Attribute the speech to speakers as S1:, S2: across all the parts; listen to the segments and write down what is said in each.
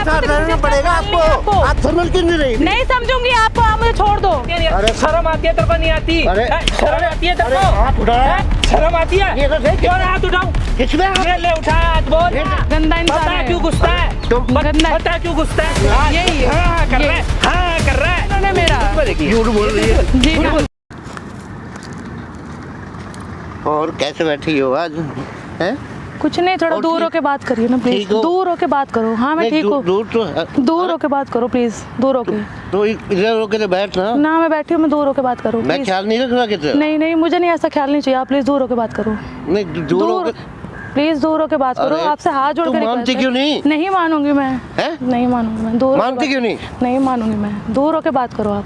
S1: साथ रहना पड़ेगा आपको। आप समझ क्यों नहीं रही?
S2: नहीं समझूंगी आपको, आप मुझे छोड़ दो।
S1: अरे
S3: शर्म आती है तेरे को? नहीं आती?
S1: अरे
S3: शर्म आती है तेरे
S1: अरे
S3: को?
S1: हाथ उठाया।
S3: शर्म आती है?
S1: ये तो देख
S3: क्यों हाथ उठाऊं?
S1: किसने
S3: ये ले उठा हाथ, बोल।
S2: गंदा इंसान
S3: पता
S2: है।
S3: क्यों गुस्सा है?
S1: तुम
S2: गंदा
S3: पता क्यों गुस्सा है?
S2: यही है।
S3: हाँ कर रहा है, हाँ कर रहा है।
S2: इन्होंने मेरा
S1: झूठ बोल रही है।
S2: जी हाँ।
S1: और कैसे बैठी हो आज? हैं?
S2: कुछ नहीं, थोड़ा
S1: और
S2: दूर
S1: ठीक-
S2: होके बात करिए ना प्लीज।
S1: ठीक हो?
S2: दूर होके बात करो। हाँ मैं
S1: नहीं,
S2: ठीक हूँ।
S1: दूर तो है।
S2: दूर होके बात करो प्लीज, दूर होके।
S1: तो इधर होके तो बैठ ना।
S2: ना मैं बैठी हूँ, मैं दूर होके बात करो
S1: मैं
S2: प्लीज।
S1: ख्याल नहीं रख रहा कितना।
S2: नहीं नहीं, मुझे नहीं ऐसा ख्याल नहीं चाहिए। आप प्लीज दूर होके बात करो।
S1: नहीं दूर
S2: दूर,
S1: होके।
S2: प्लीज दूर होके बात करो।
S1: अरे,
S2: आपसे हाथ जोड़
S1: तुम
S2: कर
S1: मानती
S2: request है।
S1: क्यों नहीं?
S2: नहीं मानूंगी मैं।
S1: हैं?
S2: नहीं मानूंगी मैं। दूर होके
S1: मानती
S2: बात-
S1: क्यों नहीं?
S2: नहीं मानूंगी मैं। दूर होके बात करो आप।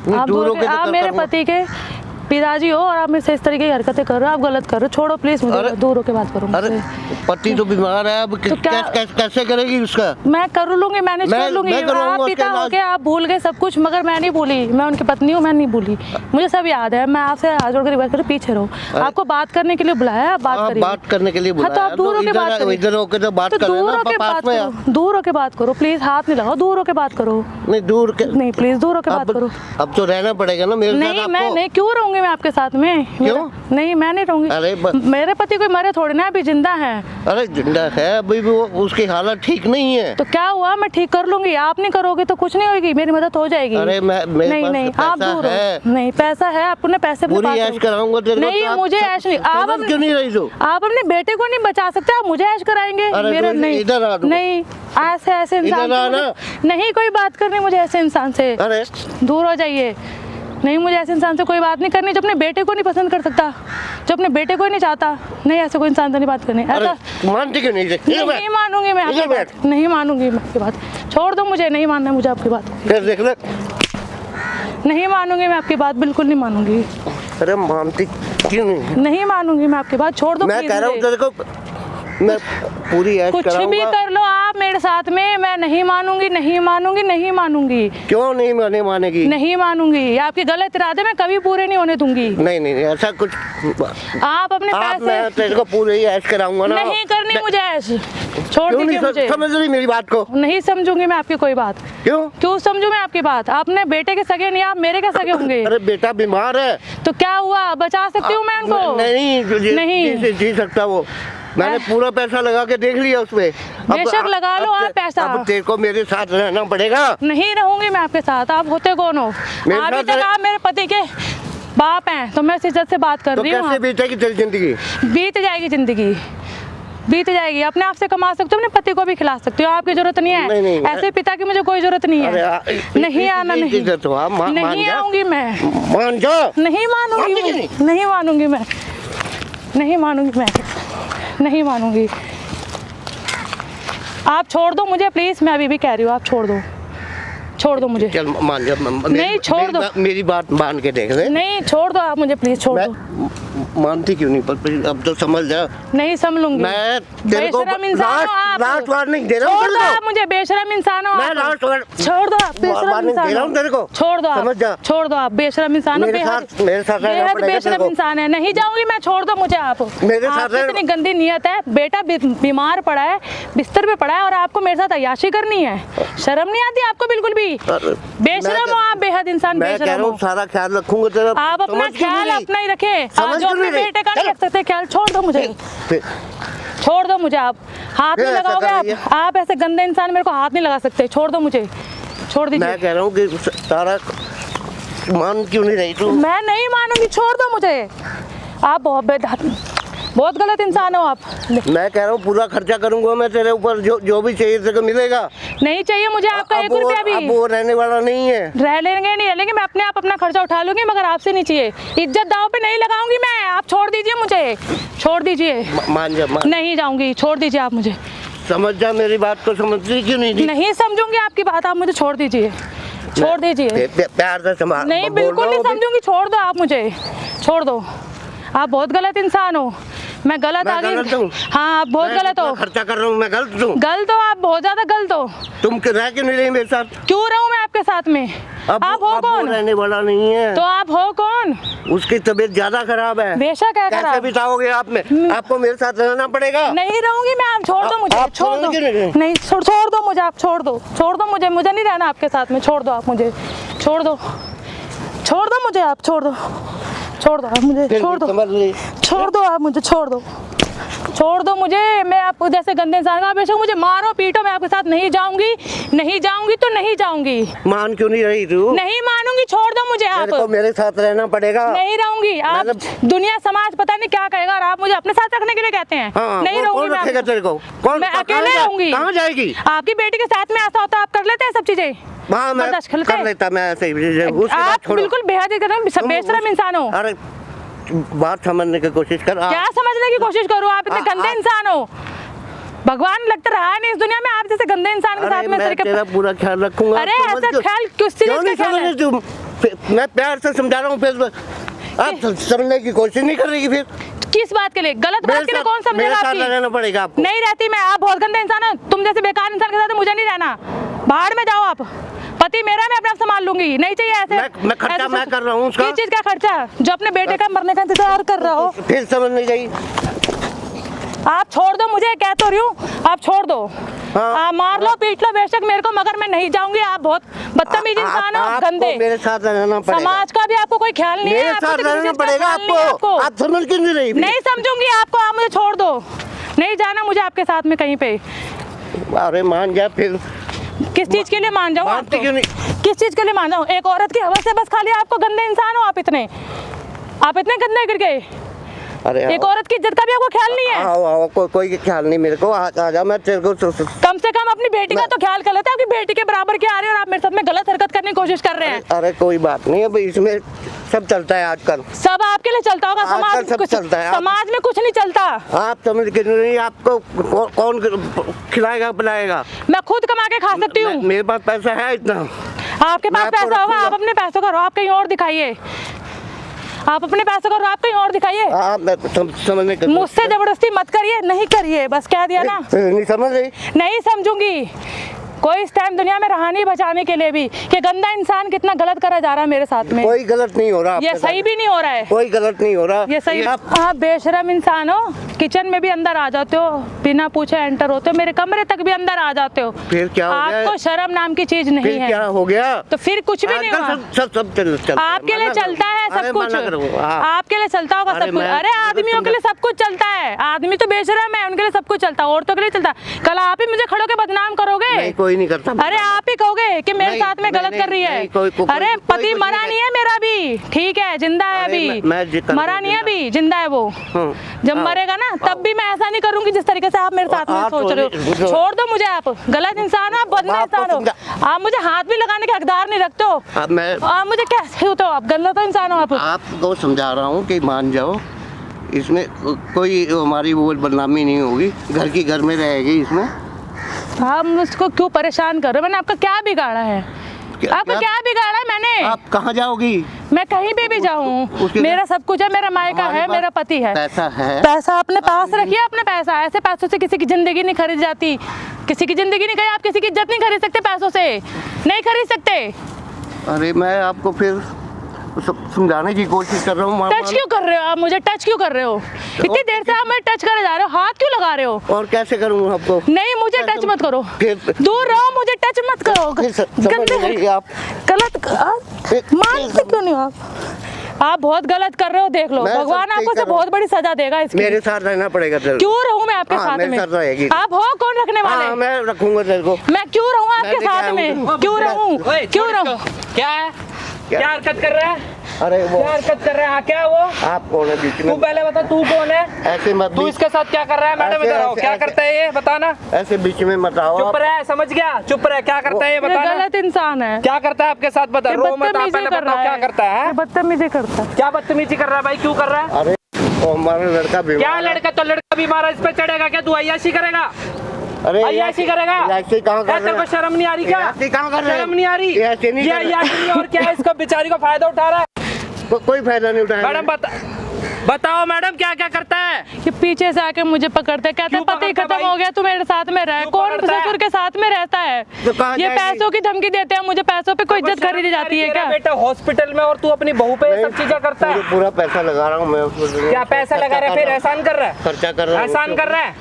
S1: नहीं,
S2: आप
S1: दूर
S2: दूर
S1: होके तो
S2: आप
S1: करता
S2: मेरे
S1: हूँ।
S2: पति के पिताजी हो और आप मेरे से इस तरीके की हरकतें कर रहे हो। आप गलत कर रहे हो। छोड़ो प्लीज मुझे।
S1: अरे,
S2: दूर होके बात करो
S1: अरे
S2: मुझसे।
S1: पति तो बीमार है, अब
S2: तो क्या-
S1: कैसे करेगी उसका?
S2: मैं कर लूंगी, मैनेज कर लूंगी।
S1: मैं करवाऊंगा
S2: आप
S1: उसके
S2: पिता
S1: इलाज।
S2: होके आप भूल गए सब कुछ, मगर मैं नहीं भूली। मैं उनकी पत्नी हूँ, मैं नहीं भूली। मुझे सब याद है। मैं आपसे हाथ जोड़ कर रिक्वेस्ट कर रही हूँ, पीछे रहो। आपको बात करने के लिए बुलाया है, आप बात
S1: हाँ,
S2: करिए।
S1: बात करने के लिए
S2: हाँ, तो
S1: बुलाया।
S2: आप दूर होके बात करिए।
S1: इधर होके तो बात
S2: तो
S1: कर
S2: दूर
S1: लेना,
S2: होके
S1: पास
S2: बात
S1: में
S2: करो। दूर होके बात करो प्लीज। हाथ नहीं लगाओ, दूर होके बात करो।
S1: नहीं दूर के।
S2: नहीं प्लीज दूर होके बात करो।
S1: अब तो रहना पड़ेगा ना मेरे
S2: नहीं
S1: साथ
S2: मैं
S1: आपको।
S2: नहीं, क्यों रहूंगी मैं आपके साथ में?
S1: क्यों?
S2: नहीं मैं नहीं रहूंगी।
S1: अरे
S2: मेरे पति कोई मरे थोड़ी ना, अभी जिंदा है।
S1: अरे जिंदा है अभी भी, वो उसकी हालत ठीक नहीं है।
S2: तो क्या हुआ, मैं ठीक कर लूंगी। आप नहीं करोगे तो कुछ नहीं होगी, मेरी मदद हो जाएगी।
S1: अरे मेरे
S2: नहीं
S1: पास
S2: नहीं
S1: पैसा
S2: आप दूर
S1: है।
S2: हो। नहीं पैसा है, आपको ना पैसे अपने
S1: पूरी
S2: पास
S1: ऐश
S2: रखो।
S1: कराऊंगा तेरे को।
S2: नहीं
S1: तो आप
S2: मुझे ऐश नहीं। आप
S1: समझ क्यों नहीं रही तो?
S2: आप अपने बेटे को नहीं बचा सकते, आप मुझे ऐश कराएंगे।
S1: अरे
S2: मेरा
S1: तो
S2: नहीं
S1: इधर आ तू।
S2: नहीं, ऐसे इंसान
S1: इधर आ
S2: से
S1: ना।
S2: मुझे- नहीं कोई बात करनी मुझे ऐसे इंसान से।
S1: अरे
S2: दूर हो जाइए। नहीं मुझे ऐसे इंसान से कोई बात नहीं करनी जो अपने बेटे को नहीं पसंद कर सकता, जो अपने बेटे को ही नहीं चाहता। नहीं ऐसे कोई इंसान से नहीं बात करनी।
S1: अरे
S2: ऐसा
S1: मानती क्यों नहीं?
S2: नहीं मानूंगी मैं आपकी
S1: इधर बैठ।
S2: बात। नहीं मानूंगी मैं आपकी बात। छोड़ दो मुझे, नहीं मानना मुझे आपकी बात।
S1: फिर देख ले।
S2: नहीं मानूंगी मैं आपकी बात, बिल्कुल नहीं मानूंगी।
S1: अरे मानती क्यों नहीं?
S2: नहीं मानूंगी मैं आपकी बात। छोड़ दो
S1: मैं
S2: please
S1: कह रहा हूँ
S2: मुझे।
S1: तेरे को, मैं पूरी ऐश
S2: कुछ भी
S1: कराऊंगा।
S2: कर लो आप मेरे साथ में, मैं नहीं मानूंगी, नहीं मानूंगी, नहीं मानूंगी,
S1: क्यों नहीं मानेगी?
S2: नहीं मानूंगी। आपके गलत इरादे मैं कभी पूरे नहीं होने दूंगी।
S1: नहीं ऐसा कुछ।
S2: आप अपने
S1: आप मैं
S2: पैसे
S1: तेरे को पूरी ऐश कराऊंगा ना।
S2: नहीं करनी मुझे ऐसे। छोड़
S1: क्यों
S2: दीजिए
S1: नहीं
S2: मुझे।
S1: समझ रही मेरी बात को?
S2: नहीं समझूंगी मैं आपकी कोई बात।
S1: क्यों
S2: समझूं मैं आपकी बात? आपने बेटे के सगे नहीं, आप मेरे के सगे होंगे।
S1: अरे बेटा बीमार है।
S2: तो क्या हुआ, बचा सकती हूँ मैं उनको? नहीं।
S1: जी सकता वो। मैंने पूरा पैसा लगा के देख लिया उसमें।
S2: बेशक लगा लो आप पैसा।
S1: अब तेरे को मेरे साथ रहना पड़ेगा।
S2: नहीं रहूंगी मैं आपके साथ। आप होते कौन हो?
S1: मेरे
S2: अभी
S1: साथ
S2: तक आप मेरे पति के बाप हैं, तो मैं इस इज्जत से बात कर
S1: तो
S2: रही हूँ।
S1: कैसे बीतेगी तेरी जिंदगी?
S2: बीत जाएगी जिंदगी, बीत जाएगी। अपने आप से कमा सकते हो, अपने पति को भी खिला सकते हो। आपकी जरूरत नहीं है।
S1: नहीं।
S2: ऐसे पिता की मुझे कोई जरूरत नहीं
S1: अरे
S2: है। नहीं आना, नहीं
S1: इज्जत हो, आप मान
S2: नहीं
S1: जा।
S2: आऊंगी मैं।
S1: मान जा।
S2: नहीं मानूंगी
S1: मानती
S2: मैं। नहीं मानूंगी मैं। नहीं मानूंगी मैं। नहीं मानूंगी। आप छोड़ दो मुझे प्लीज। मैं अभी भी कह रही हूँ, आप छोड़ दो, छोड़ दो मुझे।
S1: चल मान जा।
S2: नहीं, छोड़ दो।
S1: मेरी बात मान के देख ले।
S2: नहीं छोड़ दो आप मुझे प्लीज, छोड़ दो।
S1: मानती क्यों नहीं? पर अब तो समझ जा।
S2: नहीं समझूंगी।
S1: मैं तेरे को
S2: बेशरम इंसान हो आप।
S1: लास्ट वार्निंग दे रहा हूँ
S2: छोड़ दो
S1: तेरे को।
S2: आप मुझे, बेशरम इंसान हो
S1: मैं
S2: आप।
S1: लास्ट
S2: छोड़ दो आप, बेशरम
S1: वार्निंग
S2: इंसान
S1: दे रहा हूँ
S2: हो।
S1: तेरे को।
S2: छोड़ दो
S1: समझ जा।
S2: आप, छोड़ दो आप, बेशरम इंसान हो।
S1: मेरे साथ रहना
S2: बेहद
S1: पड़ेगा तेरे
S2: बेशरम
S1: को।
S2: इंसान है। नहीं जाऊंगी मैं, छोड़ दो मुझे आप।
S1: मेरे साथ
S2: आपकी
S1: रहना-
S2: इतनी गंदी नीयत है। बेटा बीमार पड़ा है, बिस्तर पे पड़ा है, और आपको मेरे साथ अय्याशी करनी है। शर्म नहीं आती आपको बिल्कुल भी?
S1: अरे,
S2: बेशरम हो आप, बेहद इंसान
S1: मैं कह
S2: बेशरम
S1: रहा
S2: हो।
S1: हूँ सारा ख्याल रखूंगा तेरा।
S2: आप अपना
S1: समझ क्यों
S2: ख्याल
S1: नहीं?
S2: अपना ही रखें।
S1: समझ
S2: जो
S1: क्यों
S2: अपने
S1: नहीं?
S2: बेटे का नहीं
S1: चल।
S2: रख सकते ख्याल, छोड़ दो मुझे।
S1: फिर-
S2: छोड़ दो मुझे आप। हाथ
S1: फिर
S2: नहीं
S1: ऐसा
S2: लगाओगे
S1: कर रही
S2: आप। आप ऐसे गंदे इंसान मेरे को हाथ नहीं लगा सकते। छोड़ दो मुझे, छोड़ दीजिए।
S1: मैं कह रहा हूँ कि सारा मान क्यों नहीं रही तू?
S2: मैं नहीं मानूंगी, छोड़ दो मुझे। आप बहुत गलत इंसान हो आप।
S1: मैं कह रहा हूँ पूरा खर्चा करूंगा मैं तेरे ऊपर, जो भी चाहिए तेरे को मिलेगा।
S2: नहीं चाहिए मुझे आपका
S1: अब
S2: 1 रुपया भी।
S1: अब वो रहने वाला नहीं है।
S2: रह लेंगे नहीं रह लेंगे, मैं अपने आप अपना खर्चा उठा लूंगी, मगर आपसे नहीं चाहिए। इज्जत दांव पे नहीं लगाऊंगी मैं। आप छोड़ दीजिए मुझे, छोड़ दीजिए।
S1: मान जा, मान।
S2: नहीं जाऊंगी, छोड़ दीजिए आप मुझे।
S1: समझ जा मेरी बात को। समझती क्यों नहीं?
S2: नहीं समझूंगी आपकी बात, आप मुझे छोड़ दीजिए, छोड़ दीजिए।
S1: प्यार से संभाल।
S2: नहीं
S1: बोल
S2: बिल्कुल
S1: रहा
S2: नहीं
S1: हूँ अभी।
S2: समझूंगी, छोड़ दो आप मुझे, छोड़ दो। आप बहुत गलत इंसान हो। मैं गलत आ
S1: गलत
S2: गई?
S1: हूँ?
S2: हाँ आप बहुत
S1: मैं
S2: गलत
S1: जितना
S2: हो।
S1: खर्चा कर रहा हूँ मैं गलत हूँ?
S2: गलत हो आप, बहुत ज्यादा गलत हो।
S1: तुम रह क्यों नहीं रही मेरे साथ?
S2: क्यों रहूं मैं आपके साथ में? आप हो
S1: अब वो
S2: कौन?
S1: रहने वाला नहीं है।
S2: तो आप हो कौन?
S1: उसकी तबीयत ज्यादा खराब है।
S2: बेशक है
S1: कैसे
S2: खराब।
S1: बिताओगे आप में? आपको मेरे साथ रहना पड़ेगा।
S2: नहीं रहूंगी मैं, आप छोड़ दो मुझे,
S1: आप
S2: छोड़ दो।
S1: क्यों नहीं रहे?
S2: नहीं छोड़ दो मुझे, आप छोड़ दो मुझे, मुझे नहीं रहना आपके साथ में, छोड़ दो आप मुझे, छोड़ दो मुझे, आप छोड़ दो आप मुझे,
S1: फिर
S2: छोड़ दो
S1: समझ ली।
S2: छोड़ दो आप मुझे, छोड़ दो मुझे। मैं आप जैसे गंदे इंसान का, बेशक मुझे मारो पीटो, मैं आपके साथ नहीं जाऊंगी तो नहीं जाऊंगी।
S1: मान क्यों नहीं रही तू?
S2: नहीं मानूंगी, छोड़ दो मुझे आप।
S1: मेरे को मेरे साथ रहना पड़ेगा।
S2: नहीं रहूंगी आप, दुनिया समाज पता नहीं क्या कहेगा और आप मुझे अपने साथ रखने के लिए कहते हैं।
S1: हाँ,
S2: नहीं रहूंगी
S1: कौन
S2: मैं
S1: रखेगा
S2: आपके-
S1: तेरे को? कौन?
S2: मैं अकेले रहूंगी।
S1: कहाँ जाएगी?
S2: आपकी बेटी के साथ में ऐसा होता आप कर लेते हैं सब चीजें?
S1: हाँ मैं
S2: बर्दाश्त कर लेते
S1: कर
S2: हैं?
S1: लेता, मैं ऐसे ही उसकी बात
S2: आप
S1: छोड़ो।
S2: बिल्कुल बेहद बेशरम इंसान हो।
S1: अरे बात समझने की कोशिश कर।
S2: क्या समझने की कोशिश करूँ? आप इतने गंदे इंसान हो, भगवान लगता रहा नहीं इस दुनिया में आप जैसे गंदे इंसान के साथ में।
S1: मैं तेरा पूरा ख्याल रखूंगा।
S2: अरे
S1: समझ
S2: ऐसा
S1: क्यों-
S2: ख्याल किस चीज
S1: क्यों
S2: का
S1: नहीं
S2: ख्याल
S1: समझ
S2: है?
S1: रही तू? मैं प्यार से समझा रहा हूँ, फिर आप समझने की कोशिश नहीं कर रही। फिर
S2: किस बात के लिए? गलत बात के लिए कौन समझेगा
S1: मेरे साथ
S2: आपकी?
S1: रहना पड़ेगा आपको।
S2: नहीं रहती मैं, आप बहुत गंदे इंसान हो। तुम जैसे बेकार इंसान के साथ मुझे नहीं रहना, बाहर में जाओ आप। पति मेरा, मैं अपने आप संभाल लूंगी, नहीं चाहिए ऐसे।
S1: मैं खर्चा
S2: ऐसे
S1: मैं कर रहा हूँ उसका।
S2: किस चीज का खर्चा? जो अपने बेटे का मरने का इंतजार कर रहा हो।
S1: फिर समझ नहीं गई।
S2: आप छोड़ दो मुझे, कह तो रही हूँ, आप छोड़ दो।
S1: हाँ।
S2: आप मार लो पीट लो बेशक मेरे को, मगर मैं नहीं जाऊंगी। आप बहुत बदतमीज इंसान हो,
S1: आपको
S2: गंदे।
S1: मेरे साथ रहना पड़ेगा।
S2: समाज का भी आपको कोई ख्याल नहीं है।
S1: मेरे
S2: आपको
S1: साथ
S2: किसी
S1: रहना
S2: चीज का
S1: पड़ेगा
S2: ख्याल नहीं है
S1: आपको। आप समझ क्यों नहीं रही?
S2: नहीं समझूंगी आपको, आप मुझे छोड़ दो। नहीं जाना मुझे आपके साथ में कहीं पे।
S1: अरे मान जा फिर।
S2: किस चीज के लिए मान जाऊँ?
S1: मानती क्यों नहीं?
S2: किस चीज के लिए मान जाऊँ? एक औरत की हवस से बस खाली आपको गंदे इंसान हो आप इतने गंदे गिर गए।
S1: अरे
S2: एक औरत की इज्जत का भी आपको ख्याल नहीं है।
S1: आओ कोई ख्याल नहीं मेरे को। आ जा, मैं तेरे को
S2: कम से कम अपनी बेटी का तो ख्याल कर लेते हैं। आपकी बेटी के बराबर क्या आ रही है और आप मेरे साथ में गलत हरकत करने की कोशिश कर रहे हैं।
S1: अरे कोई बात नहीं, अब इसमें सब चलता है आजकल।
S2: सब आपके लिए चलता होगा,
S1: आजकल
S2: समाज
S1: सब
S2: कुछ
S1: चलता है।
S2: समाज में कुछ नहीं चलता।
S1: आप समझ के नहीं, आपको कौन खिलाएगा पिलाएगा?
S2: मैं खुद कमा के खा सकती हूँ।
S1: मेरे पास पैसा है इतना।
S2: आपके पास
S1: मैं आपको
S2: पैसा होगा,
S1: रखूंगा।
S2: आप अपने पैसों का आप कहीं और दिखाइए। आप अपने पैसों का आप कहीं और दिखाइए।
S1: मैं समझने का
S2: मुझसे जबरदस्ती मत करिए, नहीं करिए, बस कह दिया ना।
S1: नहीं समझ रही?
S2: नहीं समझूंगी। कोई इस टाइम दुनिया में रहा नहीं बचाने के लिए भी कि गंदा इंसान कितना गलत करा जा रहा है मेरे साथ में।
S1: कोई गलत नहीं हो रहा।
S2: ये सही भी नहीं हो रहा है।
S1: कोई गलत नहीं हो रहा।
S2: ये सही। आप बेशरम इंसान हो, किचन में भी अंदर आ जाते हो, बिना पूछे एंटर होते हो, मेरे कमरे तक भी अंदर आ जाते हो।
S1: फिर क्या हो गया?
S2: आपको शर्म नाम की चीज नहीं
S1: फिर
S2: है।
S1: क्या हो गया?
S2: तो फिर कुछ भी नहीं हुआ।
S1: सब चलता है।
S2: आपके लिए चलता है सब कुछ। आपके लिए चलता होगा सब कुछ। अरे आदमियों के लिए सब कुछ चलता है। आदमी तो बेशरम है, उनके लिए सब कुछ चलता है, औरतों के लिए चलता है। कल आप ही मुझे खड़ो के बदनाम करोगे।
S1: नहीं, कोई नहीं करता।
S2: अरे आप ही कहोगे कि मेरे साथ में गलत कर रही है। अरे पति मरा नहीं है मेरा भी, ठीक है, जिंदा है अभी, मरा नहीं है अभी, जिंदा है वो। जब मरेगा ना तब भी मैं ऐसा नहीं करूंगी जिस तरीके से आप मेरे साथ में सोच रहे हो। छोड़ दो मुझे, आप गलत इंसान हो, आप बदले इंसान हो। आप मुझे हाथ भी लगाने के हकदार नहीं रखते हो। आप मुझे कैसे होते हो? आप गलत इंसान हो।
S1: आपको समझा रहा हूँ कि मान जाओ, इसमें कोई हमारी वो बदनामी नहीं होगी, घर की घर में रहेगी। इसमें
S2: आप मुझको क्यों परेशान कर रहे हो? मैंने आपका क्या बिगाड़ा है? आपको क्या बिगाड़ा है मैंने?
S1: आप कहाँ जाओगी?
S2: मैं कहीं भी जाऊँ, मेरा सब कुछ है, मेरा मायका है, मेरा पति है।
S1: पैसा है,
S2: पैसा अपने पास रखिए। अपने पैसा, ऐसे पैसों से किसी की जिंदगी नहीं खरीद जाती, किसी की जिंदगी नहीं गई। आप किसी की इज्जत नहीं खरीद सकते पैसों से, नहीं खरीद सकते।
S1: अरे मैं आपको फिर समझाने की कोशिश कर रहा हूँ।
S2: टच क्यों कर रहे हो आप मुझे? टच क्यों कर रहे हो? इतनी देर से आप मुझे टच करे जा रहे हो, हाथ क्यों लगा रहे हो?
S1: और कैसे करूँ आपको?
S2: नहीं, मुझे टच मत करो, दूर रहो, मुझे टच मत करो। गंदे
S1: आप
S2: गलत मानते क्यों नहीं हो आप बहुत गलत कर रहे हो। देख लो, भगवान आपको से बहुत बड़ी सजा देगा इसकी।
S1: मेरे साथ रहना पड़ेगा तेरे।
S2: क्यों रहूं मैं आपके साथ में? आप हो कौन रखने वाले?
S1: मैं रखूंगा तेरे को।
S2: मैं क्यों रहूं आपके साथ में? क्यों रहूं? क्यों रहूं?
S3: क्या है? क्या हरकत कर रहा है?
S1: अरे वो
S3: क्या हरकत कर रहा है? क्या है वो?
S1: आप कौन है बीच
S3: तू
S1: में?
S3: पहले बता, तू कौन है?
S1: ऐसे मत
S3: तू इसके साथ क्या कर रहा है? मैडम इधर आओ, क्या करता है ये बताना।
S1: ऐसे बीच में मत आओ।
S3: चुप रह, समझ गया, चुप रह। क्या करता है ये बताना।
S2: गलत इंसान है।
S3: क्या करता है आपके साथ? बता, रो मत, आप पहले बताओ क्या करता है।
S2: बदतमीजी करता है।
S3: क्या बदतमीजी कर रहा है भाई? क्यों कर रहा है?
S1: अरे वो हमारा लड़का बीमार।
S3: क्या लड़का? तो लड़का बीमार है, इस पे चढ़ेगा क्या? तू अय्याशी करेगा?
S1: अरे
S3: अय्याशी करेगा?
S1: ऐसे कहाँ कर
S3: तेरे को शर्म नहीं आ रही क्या?
S1: ऐसे कहाँ कर रहे हैं?
S3: शर्म नहीं आ रही?
S1: ये ऐसे नहीं
S3: ये
S1: कर रहे।
S3: अय्याशी नहीं और क्या है? इसका बेचारी का फायदा उठा रहा है।
S1: कोई फायदा नहीं उठाया।
S3: मैडम बता, बताओ मैडम क्या क्या करता है?
S2: ये पीछे से आके मुझे पकड़ते, कहते
S3: क्यों
S2: पति
S3: पकड़ता है
S2: खत्म
S3: भाई?
S2: हो गया, तू मेरे साथ में रह।
S3: क्यों
S2: कौन
S3: पकड़ता है?
S2: ससुर के साथ में रहता है?
S1: तो कहाँ
S2: ये
S1: जाएगी?
S2: पैसों की धमकी देते हैं मुझे, पैसों पे कोई इज्जत खरीदी जाती है क्या?
S3: बेटा हॉस्पिटल में और तू अपनी बहू पे ये सब चीजें करता है?
S1: पूरा पैसा लगा रहा हूँ मैं उसको।
S3: क्या पैसा लगा रहा है? फिर एहसान कर रहा है?
S1: खर्चा कर रहा हूँ।
S3: एहसान कर रहा है?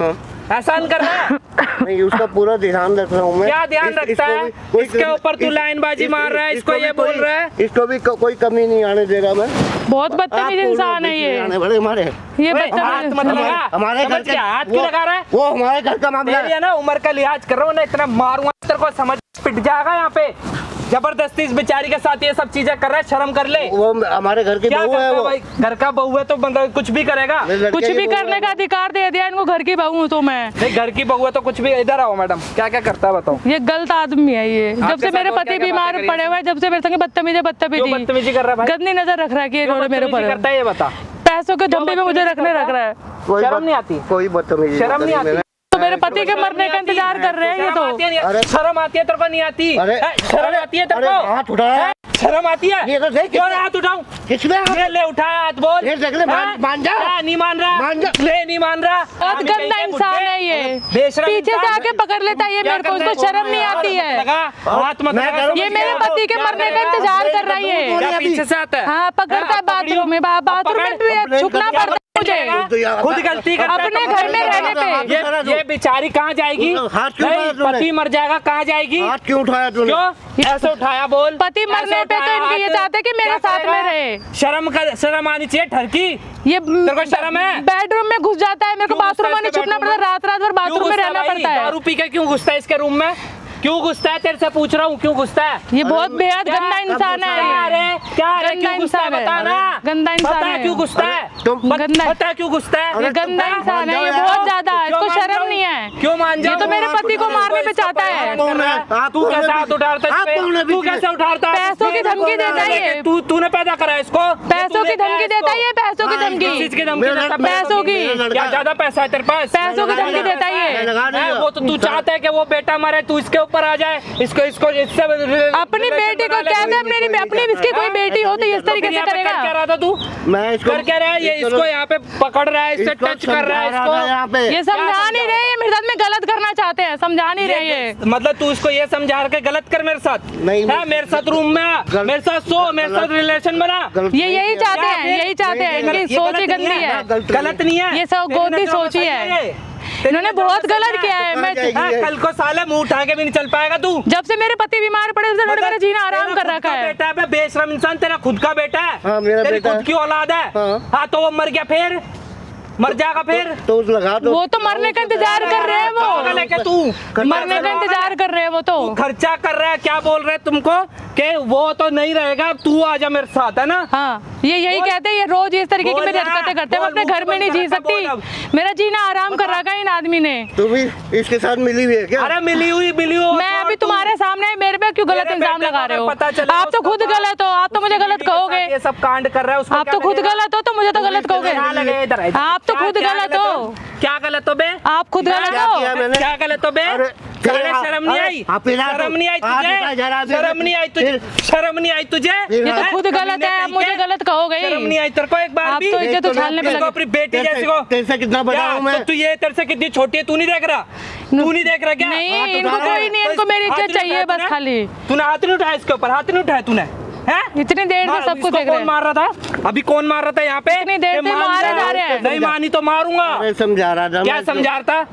S3: एहसान कर रहा है?
S1: नहीं, उसका पूरा ध्यान रख रहा हूँ मैं।
S3: क्या ध्यान रखता है? इसके ऊपर तू लाइनबाजी मार रहा है, इसको ये बोल रहा है।
S1: इसको भी कोई कमी नहीं आने दे रहा मैं।
S2: बहुत बदतमीज इंसान है ये।
S1: बड़े हमारे
S2: ये
S3: हाथ
S2: बदतमीज।
S3: मत लगा।
S1: हमारे घर
S3: समझ क्या? हाथ क्यों लगा रहा है?
S1: वो हमारे घर का मामला
S3: तेरी
S1: है।
S3: है ना उम्र का लिहाज कर रहा हूँ ना, इतना मारूंगा तेरे को समझ पिट जाएगा यहाँ पे। जबरदस्ती इस बेचारी के साथ ये सब चीजें कर रहा है, शर्म कर ले।
S1: वो हमारे घर की
S3: क्या
S1: बहू
S3: करता
S1: है
S3: है
S1: वो।
S3: भाई? घर का बहू है तो बंदा कुछ भी करेगा।
S1: मेरे लड़के
S2: कुछ
S1: की
S2: भी
S1: बहू
S2: करने
S1: है।
S2: का अधिकार दे दिया इनको, घर की बहू हूँ तो मैं।
S3: नहीं, घर की बहू है तो कुछ भी। इधर आओ मैडम, क्या क्या करता है बताओ।
S2: ये गलत आदमी है ये। जब
S3: आपके
S2: से
S3: साथ
S2: मेरे
S3: और
S2: पति
S3: क्या-क्या
S2: बीमार
S3: बातें करी
S2: पड़े हुए हैं, जब से मेरे संग
S3: क्यों
S2: बदतमीजी
S3: बदतमीजी कर रहा है भाई?
S2: गंदी नजर रख रहा है कि
S3: क्यों
S2: इन्होंने मेरे
S3: बदतमीजी
S2: ऊपर
S3: करता है ये बता।
S2: पैसों के धब्बे में मुझे रखने रख रहा है।
S3: शर्म नहीं आती?
S1: कोई बदतमीजी
S3: शर्म नहीं आती?
S2: तो मेरे पति के मरने का इंतजार कर रहे हैं ये तो।
S3: शर्म आती है तेरे को? नहीं आती?
S1: अरे
S3: शर्म आती है तेरे
S1: अरे
S3: को?
S1: हाथ उठाया।
S3: शर्म आती है?
S1: ये तो देख
S3: क्यों हाथ उठाऊं?
S1: किसने हाथ-
S3: ये ले उठाया हाथ, बोल।
S1: ये देख ले, मान जा।
S3: नहीं मान रहा।
S1: मान जा।
S3: ले नहीं मान रहा।
S2: बहुत गंदा इंसान है ये।
S3: बेशरम
S2: पीछे से
S3: इंसान।
S2: आके पकड़ लेता है ये
S3: क्या
S2: मेरे को,
S3: करता
S2: उसको
S3: है?
S2: शर्म नहीं आती है।
S3: लगा, हाथ मत
S1: मैं
S3: लगा,
S1: करूं?
S2: ये
S3: समझ
S2: मेरे
S3: गया?
S2: पति के
S3: क्या
S2: मरने का
S3: करेगा?
S2: इंतजार कर रहा है ये।
S3: क्या पीछे से आता है?
S2: हाँ, पकड़ता है बाथरूम में, बाथरूम में भी छुपना पड़ता है मुझे।
S3: खुद गलती करता है
S2: अपने
S3: तो
S2: घर में रहने पे।
S3: ये बेचारी कहाँ जाएगी?
S1: हाथ क्यों
S3: नहीं,
S1: उठाया तूने?
S3: पति मर जाएगा, कहाँ जाएगी?
S1: हाथ क्यों उठाया तूने?
S3: क्यों ऐसे उठाया? बोल।
S2: पति मरने
S3: ऐसे
S2: पे तो
S3: उठाया
S2: इनके ये
S3: हाथ।
S2: चाहते कि मेरे
S3: क्या
S2: साथ
S3: करेगा?
S2: में रहे।
S3: शर्म आनी चाहिए ठरकी।
S2: ये
S3: तेरे को शर्म है?
S2: बेडरूम में घुस जाता है, मेरे को
S3: क्यों घुसता
S2: बाथरूम
S3: है
S2: में
S3: इसके
S2: छुपना
S3: bedroom
S2: पड़ता है, रात भर बाथरूम में रहना पड़ता है।
S3: दारू पी के क्यों घुसता है इसके रूम में? क्यों घुसता है? तेरे से पूछ रहा हूँ, क्यों घुसता है?
S2: ये बहुत बेहद
S3: क्या-
S2: गंदा इंसान
S3: क्या
S2: है।
S3: रे? क्या रे?
S2: गंदा
S3: क्यों घुसता है?
S2: इंसान है।
S3: बता ना।
S2: गंदा इंसान
S3: बता
S2: है।
S3: क्यों घुसता है?
S2: गंदा-
S3: बता क्यों घुसता है?
S2: ये गंदा इंसान है ये,
S1: मान जाओ
S2: बहुत
S1: यार।
S2: ज्यादा।
S3: क्यों
S2: इसको
S3: मान
S2: शर्म
S3: जाऊं?
S2: नहीं है।
S3: क्यों मान
S2: ये
S3: जाऊं?
S2: तो मेरे पति को मारने पे चाहता है।
S1: आप कौन है? आप
S3: तू
S1: कौन
S3: कैसे
S1: है?
S3: हाथ उठाता है इस
S1: आप
S3: पे?
S1: कौन है
S3: तू
S1: बीच में?
S3: कैसे उठाता है?
S2: पैसों की धमकी देता है ये।
S3: तूने पैदा करा है इसको?
S2: पैसों की धमकी देता है ये, पैसों की
S3: किस
S2: धमकी।
S3: चीज की धमकी देता है?
S2: पैसों की।
S3: क्या ज्यादा पैसा है तेरे पास?
S2: पैसों की धमकी देता है ये।
S1: लगा
S3: है,
S1: दिया।
S3: वो तो तू चाहता है कि वो बेटा मरे, तू इसके ऊपर आ जाए, इसको इससे
S2: अपनी बेटी को कहते अपनी इसकी कोई बेटी हो तो इस तरीके से
S3: क्या
S2: करेगा।
S3: रहा था तू?
S1: मैं इसको
S3: कर क्या रहा है? ये इसको यहाँ पे पकड़ रहा है, इससे
S1: इसको
S3: टच कर रहा है
S1: समझा था यहाँ
S3: इसको।
S1: पे।
S2: ये समझा नहीं रहे, ये मेरे साथ में गलत करना चाहते हैं, समझा नहीं रहे ये।
S3: मतलब तू इसको ये समझा के गलत कर मेरे साथ?
S1: नहीं,
S3: है, मेरे साथ रूम में आ, मेरे साथ सो, मेरे साथ रिलेशन बना।
S2: ये यही चाहते हैं, यही चाहते हैं। इनकी सोच ही गंदी है।
S3: गलत नहीं है।
S2: ये सब गोदी सोच ही है। इन्होंने बहुत गलत किया है। मैं
S3: कल को साले मुंह उठा के भी नहीं चल पाएगा तू।
S2: जब से मेरे पति बीमार पड़े उनसे उन्होंने मेरा जीना आराम कर रखा है।
S3: बेटा है बेशरम इंसान, तेरा खुद का बेटा है।
S1: हाँ, मेरा
S3: तेरी
S1: बेटा
S3: खुद
S1: है।
S3: की औलाद है।
S1: हाँ।
S3: हाँ, तो वो मर गया, फिर मर जाएगा फिर।
S1: तो उस लगा दो।
S2: वो तो मरने का इंतजार कर रहे हैं
S3: पागल है क्या तू?
S2: वो, मरने का इंतजार कर रहे हैं वो तो।
S3: खर्चा कर रहा है, क्या बोल रहे हैं तुमको कि वो तो नहीं रहेगा, तू आजा मेरे साथ, है ना?
S2: हाँ, ये यही कहते हैं, ये रोज इस तरीके की
S3: बोल
S2: मेरी
S3: ना,
S2: हरकतें करते हैं। मैं
S3: बोल,
S2: अपने घर में नहीं जी
S3: मुंह बंद करके
S2: सकती, मेरा जीना आराम कर रखा है इन आदमी ने।
S1: तू भी इसके साथ मिली हुई है क्या?
S3: अरे मिली हुई
S2: मैं अभी तुम्हारे सामने मेरे पे क्यों गलत
S3: मेरे
S2: इल्जाम
S3: बेटे
S2: लगा
S3: को
S2: रहे हो?
S3: पता चला
S2: आप तो
S3: उसको
S2: खुद
S3: तो-
S2: गलत हो, आप तो मुझे गलत कहोगे।
S3: ये सब कांड कर रहा है उसको।
S2: आप तो खुद गलत हो तो मुझे तो गलत कहोगे। आप तो खुद गलत हो।
S3: क्या गलत हो बे?
S2: आप खुद गलत
S1: क्या किया
S2: हो।
S1: मैंने?
S3: क्या गलत हो बे?
S1: अरे,
S3: साले शर्म नहीं आई? शर्म नहीं आई तुझे? शर्म नहीं आई तुझे? शर्म नहीं आई तुझे?
S2: ये तो खुद गलत है, आप मुझे गलत कहोगे ही।
S3: शर्म नहीं आई तेरे को एक बार
S2: आप
S3: भी?
S2: तो इज्जत उछालने पे
S3: इसको
S2: लगे।
S3: अपनी बेटी जैसी को
S1: तेरे से कितना बड़ा
S3: क्या?
S1: हूँ मैं?
S3: तो तू ये तेरे से कितनी छोटी है, तू नहीं देख रहा? तू नहीं देख रहा क्या?
S2: नहीं,
S3: हाथ
S2: इनको
S3: उठा रहा
S2: कोई
S3: है?
S2: नहीं, इनको
S3: तो
S2: मेरी
S3: हाथ
S2: इज्जत
S3: नहीं
S2: चाहिए
S3: उठाया
S2: बस
S3: तूने?
S2: खाली।
S3: तूने हाथ नहीं उठाया इसके ऊपर, हाथ नहीं उठाया तूने? हैं?
S2: इतनी देर से सब कुछ
S3: इसको
S2: देख रहे
S3: कौन
S2: हैं।
S3: मार रहा था? अभी कौन मार रहा था यहाँ पे?
S2: इतनी देर
S3: ये
S2: से
S3: मान
S2: मारे
S3: जा।
S2: जा रहे हैं।
S3: नहीं मानी तो मारूंगा।
S1: अरे समझा रहा था
S3: क्या
S1: मैं।
S3: समझा रहा था?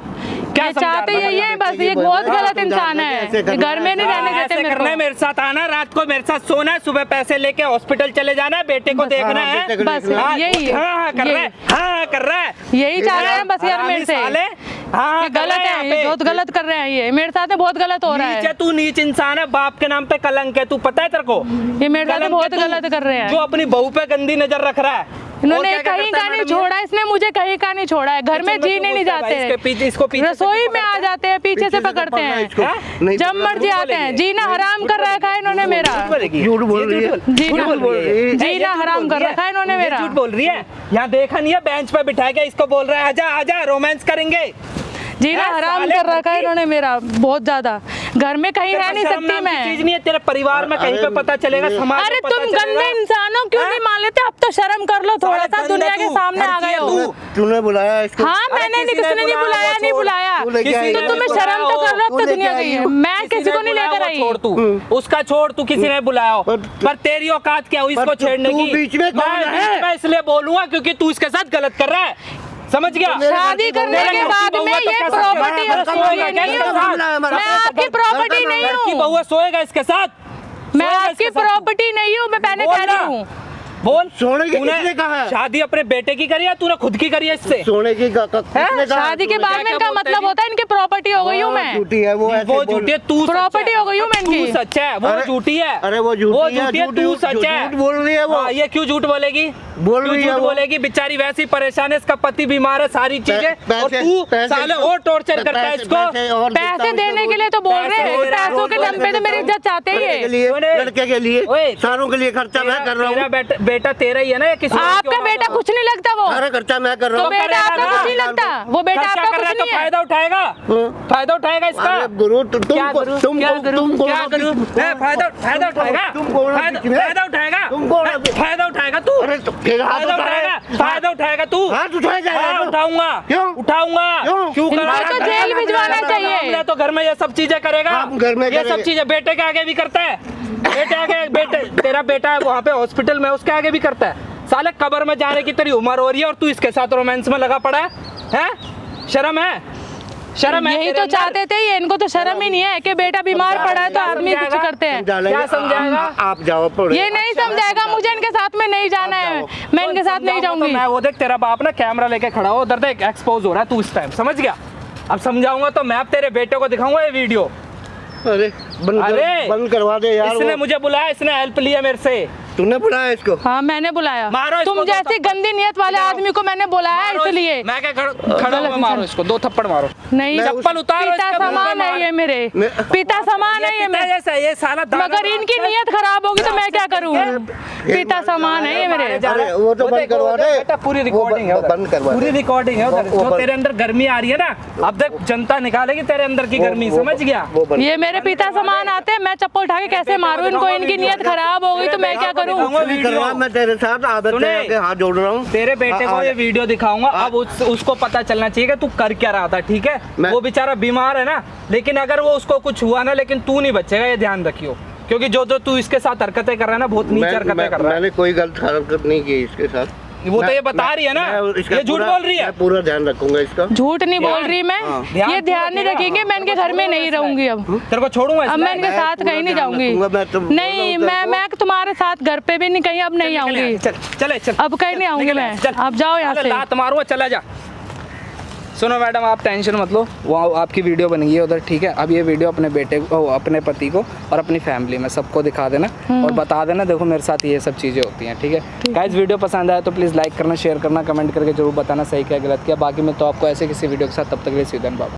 S3: क्या
S2: ये
S3: समझा
S2: चाहते
S3: रहा था?
S2: यही है बस, ये
S1: बोल
S2: बहुत
S1: रहा है,
S2: गलत
S1: तुम
S2: इंसान
S1: जानते
S2: है।
S1: ऐसे
S2: ये
S1: करना
S2: घर में नहीं रहने देते
S3: ऐसे
S2: मेरे
S3: करना है,
S2: को।
S3: मेरे साथ आना, रात को मेरे साथ सोना है, सुबह पैसे लेके हॉस्पिटल चले जाना है, बेटे को देखना है।
S1: बेटे को
S2: बस
S1: देखना है।
S2: यही है।
S3: हाँ कर रहा है, हाँ कर रहा है।
S2: यही चाह रहे हैं बस यार मेरे से।
S3: साले, हाँ
S2: ये
S3: कर रहा
S2: गलत
S3: यहाँ
S2: है, ये
S3: पे।
S2: बहुत गलत कर रहे हैं। ये मेरे साथ में बहुत गलत हो रहा
S3: नीच है
S2: है।
S3: तू, नीच इंसान है, बाप के नाम पे कलंक है तू, पता है तेरे को?
S2: ये मेरे साथ में
S3: कलंक
S2: बहुत
S3: है तू,
S2: गलत कर रहे हैं।
S3: जो अपनी बहू पे गंदी नजर रख रहा है।
S2: इन्होंने
S3: और क्या-क्या
S2: कहीं
S3: करता
S2: का
S3: है
S2: नहीं
S3: मैडम ये?
S2: छोड़ा, इसने मुझे कहीं का नहीं छोड़ा है। घर में
S3: किचन में
S2: जीने
S3: क्यों
S2: नहीं
S3: घुसता है भाई? इसको
S2: जाते,
S3: पीछे
S2: रसोई में आ जाते हैं, पीछे से पकड़ते हैं, जब मर्जी आते हैं। जीना हराम कर रखा है इन्होंने मेरा।
S1: झूठ बोल रही है।
S2: जीना
S1: बोल रही है।
S2: जीना हराम कर रखा है इन्होंने मेरा।
S3: झूठ बोल रही है। यहाँ देखा नहीं है, बेंच पे बिठा के इसको बोल रहा है आजा आजा रोमांस करेंगे।
S2: जीना हराम कर रखा है इन्होंने मेरा बहुत ज्यादा। घर में कहीं रह नहीं सकती मैं।
S3: चीज नहीं है तेरे परिवार में, कहीं पे पता चलेगा, समाज
S2: अरे
S3: में पता
S2: तुम
S3: चलेगा।
S2: गंदे इंसान हो, क्यों नहीं मान लेते? अब तो शर्म कर लो थोड़ा सा, दुनिया के सामने आ गए हो।
S1: तूने बुलाया इसको?
S2: हाँ मैंने नहीं, किसी ने नहीं बुलाया, नहीं बुलाया। तो तुम्हें शर्म तो कर लो, अब तो दुनिया गई है। मैं किसी को नहीं लेकर आई।
S3: छोड़ तू उसका, छोड़ तू, किसी ने बुलाया हो, पर तेरी औकात क्या हुई इसको छेड़ने की?
S1: बीच में कौन है?
S3: मैं इसलिए बोलूंगा क्योंकि तू इसके साथ गलत कर रहा है, समझ गया?
S2: शादी करने के बाद में ये प्रॉपर्टी नहीं हूँ मैं, आपकी प्रॉपर्टी नहीं हूँ,
S3: बहू सोएगा इसके साथ,
S2: मैं आपकी प्रॉपर्टी नहीं हूँ, मैं पहले कह रही हूँ।
S3: बोल,
S1: सोने की किसने कहा है?
S3: शादी अपने बेटे की करी है, तूने खुद की करी है इससे?
S1: सोने की किसने कहा?
S2: शादी के बाद में इनका मतलब होता है इनकी प्रॉपर्टी हो गई हूँ मैं।
S1: झूठी है वो,
S3: वो झूठी है, तू
S2: प्रॉपर्टी हो गई हूँ मैं इनकी।
S3: तू सच है, वो झूठी है।
S1: अरे वो झूठी है,
S3: तू सच है।
S1: झूठ बोल रही है वो।
S3: ये क्यों झूठ बोलेगी?
S1: बोल रही है वो।
S3: बोलेगी, बेचारी वैसी परेशान है, इसका पति बीमार है, सारी चीजें, और तू साले और टॉर्चर करता है इसको।
S2: पैसे देने के लिए तो बोल रहे हैं, पैसों के दम पे तो मेरी इज्जत चाहते ही है।
S1: लड़के के लिए, सारों के लिए खर्चा मैं कर रहा हूँ।
S3: बेटा तेरा ही है ना, किसी
S2: आपका बेटा कुछ नहीं लगता वो।
S1: सारा खर्चा मैं कर रहा
S2: तो
S1: हूँ।
S2: बेटा आपका कुछ नहीं लगता, वो बेटा आपका कुछ नहीं है।
S3: फायदा उठाएगा, फायदा उठाएगा इसका।
S1: गुरु तुम
S3: क्या करूं? फायदा उठाएगा, फायदा उठाएगा, फायदा उठाएगा तू, फायदा उठाएगा तू।
S1: हाथ उठाएगा,
S3: उठाऊंगा,
S1: क्यों
S3: उठाऊंगा? क्यों?
S2: इनको तो जेल भिजवाना चाहिए।
S3: तो घर में ये सब चीजें करेगा,
S1: घर में
S3: ये सब चीजें बेटे के आगे भी करता है, बेटे आगे, बेटे तेरा बेटा है वहाँ पे हॉस्पिटल में, उसके आगे भी करता है। साले कब्र में जाने की तेरी उम्र हो रही है और तू इसके साथ रोमांस में लगा पड़ा है? शर्म है? शर्म है?
S2: यही तो चाहते थे ये, इनको तो शर्म ही नहीं है कि बेटा बीमार पड़ा है तो आदमी कुछ करते हैं।
S3: क्या समझाएगा?
S1: आप जाओ पड़े।
S2: ये नहीं समझाएगा, मुझे इनके साथ में नहीं जाना है, मैं इनके साथ नहीं जाऊंगी।
S3: मैं वो देख, तेरा बाप ना कैमरा लेके खड़ा हो उधर, देख एक्सपोज हो रहा है तू इस टाइम, समझ गया? अब समझाऊंगा तो मैं अब तेरे बेटे को दिखाऊंगा ये वीडियो।
S1: अरे बंद करवा दे यार।
S3: इसने मुझे बुलाया, इसने हेल्प लिया मेरे से।
S1: तूने बुलाया इसको?
S2: हाँ मैंने बुलाया।
S3: मारो
S2: तुम जैसी गंदी नियत वाले आदमी को मैंने बुलाया इसलिए।
S3: मैं क्या खड़ा हूँ? मारो इसको, 2 थप्पड़ मारो।
S2: नहीं,
S3: चप्पल उतारो,
S2: पिता समान है ये मेरे, पिता समान है ये मेरे।
S3: ये साला
S2: मगर इनकी नियत खराब होगी तो मैं क्या करूँ? पिता समान है ये मेरे।
S1: वो तो बंद करवा दे,
S3: पूरी रिकॉर्डिंग है,
S1: बंद करवा,
S3: पूरी रिकॉर्डिंग है उधर। जो तेरे अंदर गर्मी आ रही है ना, अब देख जनता निकालेगी तेरे अंदर की गर्मी, समझ गया?
S2: ये मेरे पिता समान आते हैं, मैं चप्पल उठा के कैसे मारूं इनको? इनकी नियत खराब हो गई तो मैं क्या करूं?
S1: मैं तेरे साथ आदत के हाथ जोड़ रहा हूँ।
S3: तेरे बेटे को ये वीडियो दिखाऊंगा, अब उसको पता चलना चाहिए कि तू कर क्या रहा था, ठीक है? वो बेचारा बीमार है ना, लेकिन अगर वो उसको कुछ हुआ ना, लेकिन तू नहीं बचेगा, ये ध्यान रखियो, क्योंकि जो तू इसके साथ हरकतें कर रहा है ना, बहुत नीच हरकतें कर रहा है।
S1: मैंने कोई गलत हरकत नहीं की इसके साथ।
S3: वो तो ये बता रही है ना, ये झूठ बोल रही है।
S1: मैं पूरा ध्यान रखूंगा इसका।
S2: झूठ नहीं बोल रही मैं, ये ध्यान नहीं रखेंगे, मैं इनके घर में नहीं रहूंगी अब।
S3: तेरे को छोड़ूंगा,
S2: अब मैं इनके साथ कहीं नहीं जाऊंगी। नहीं, मैं तुम्हारे साथ घर पे भी नहीं, कहीं अब नहीं आऊंगी।
S3: चले चल,
S2: अब कहीं नहीं आऊंगी मैं, अब जाओ यहाँ से।
S3: लात मारूंगा, चला जा। सुनो मैडम, आप टेंशन मत लो, वो आपकी वीडियो बनेगी उधर, ठीक है? अब ये वीडियो अपने बेटे को, अपने पति को और अपनी फैमिली में सबको दिखा देना और बता देना, देखो मेरे साथ ये सब चीज़ें होती हैं, ठीक है? गाइस, वीडियो पसंद आया तो प्लीज़ लाइक करना, शेयर करना, कमेंट करके जरूर बताना सही क्या गलत किया। बाकी मैं तो आपको ऐसे किसी वीडियो के साथ, तब तक के लिए सीधन बाबा।